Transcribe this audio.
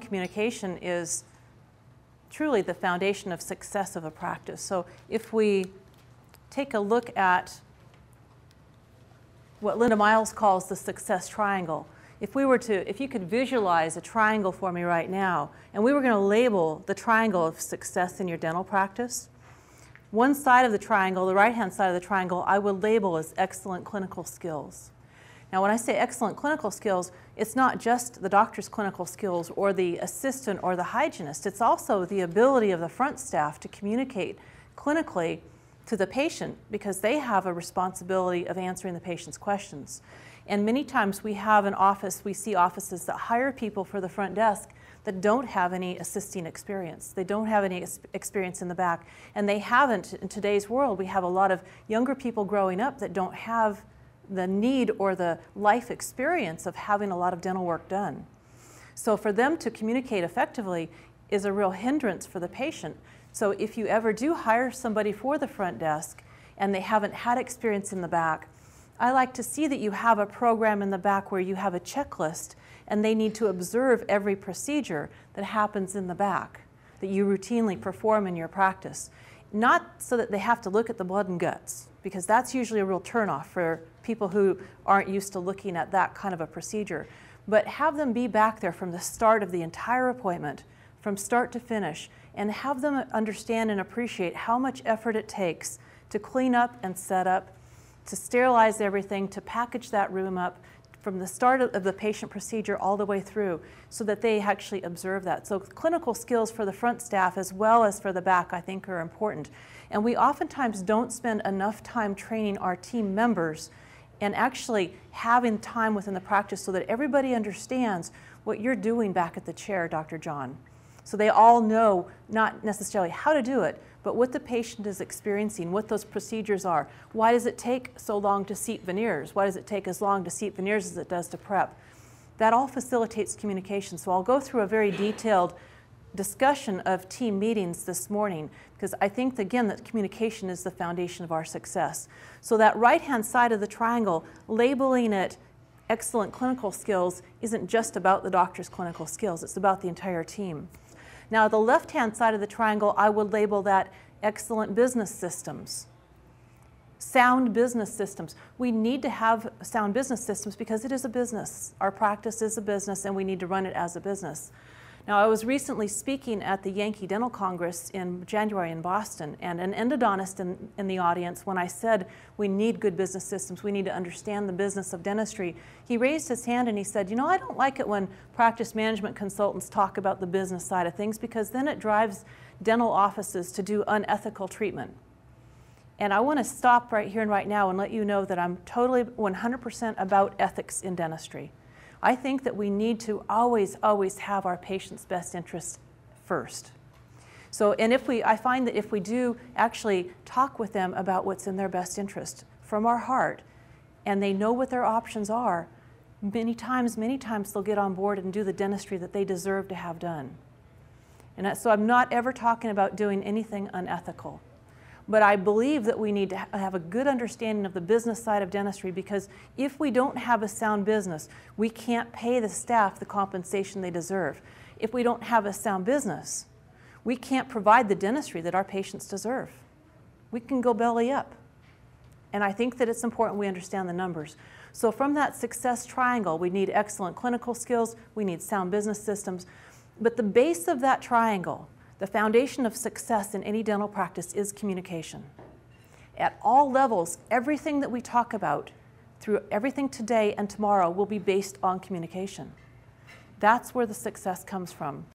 Communication is truly the foundation of success of a practice. So if we take a look at what Linda Miles calls the success triangle, if you could visualize a triangle for me right now, and we were going to label the triangle of success in your dental practice, one side of the triangle, the right-hand side of the triangle, I would label as excellent clinical skills. Now, when I say excellent clinical skills, it's not just the doctor's clinical skills or the assistant or the hygienist. It's also the ability of the front staff to communicate clinically to the patient, because they have a responsibility of answering the patient's questions. And many times we see offices that hire people for the front desk that don't have any assisting experience. They don't have any experience in the back. And they haven't, in today's world, we have a lot of younger people growing up that don't have the need or the life experience of having a lot of dental work done. So for them to communicate effectively is a real hindrance for the patient. So if you ever do hire somebody for the front desk and they haven't had experience in the back, I like to see that you have a program in the back where you have a checklist and they need to observe every procedure that happens in the back that you routinely perform in your practice. Not so that they have to look at the blood and guts, because that's usually a real turnoff for people who aren't used to looking at that kind of a procedure. But have them be back there from the start of the entire appointment, from start to finish, and have them understand and appreciate how much effort it takes to clean up and set up, to sterilize everything, to package that room up from the start of the patient procedure all the way through, so that they actually observe that. So clinical skills for the front staff as well as for the back, I think, are important. And we oftentimes don't spend enough time training our team members and actually having time within the practice so that everybody understands what you're doing back at the chair, Dr. John. So they all know not necessarily how to do it, but what the patient is experiencing, what those procedures are. Why does it take so long to seat veneers? Why does it take as long to seat veneers as it does to prep? That all facilitates communication. So I'll go through a very detailed discussion of team meetings this morning, because I think, again, that communication is the foundation of our success. So that right-hand side of the triangle, labeling it excellent clinical skills, isn't just about the doctor's clinical skills, it's about the entire team. Now, the left-hand side of the triangle, I would label that excellent business systems. Sound business systems. We need to have sound business systems because it is a business. Our practice is a business and we need to run it as a business. Now, I was recently speaking at the Yankee Dental Congress in January in Boston, and an endodontist in the audience, when I said we need good business systems, we need to understand the business of dentistry, he raised his hand and he said, you know, I don't like it when practice management consultants talk about the business side of things, because then it drives dental offices to do unethical treatment. And I want to stop right here and right now and let you know that I'm totally 100% about ethics in dentistry. I think that we need to always have our patient's best interests first. So, and I find that if we do actually talk with them about what's in their best interest from our heart, and they know what their options are, many times they'll get on board and do the dentistry that they deserve to have done. And so I'm not ever talking about doing anything unethical. But I believe that we need to have a good understanding of the business side of dentistry, because if we don't have a sound business, we can't pay the staff the compensation they deserve. If we don't have a sound business, we can't provide the dentistry that our patients deserve. We can go belly up. And I think that it's important we understand the numbers. So from that success triangle, we need excellent clinical skills, we need sound business systems, but the base of that triangle, the foundation of success in any dental practice, is communication. At all levels, everything that we talk about, through everything today and tomorrow, will be based on communication. That's where the success comes from.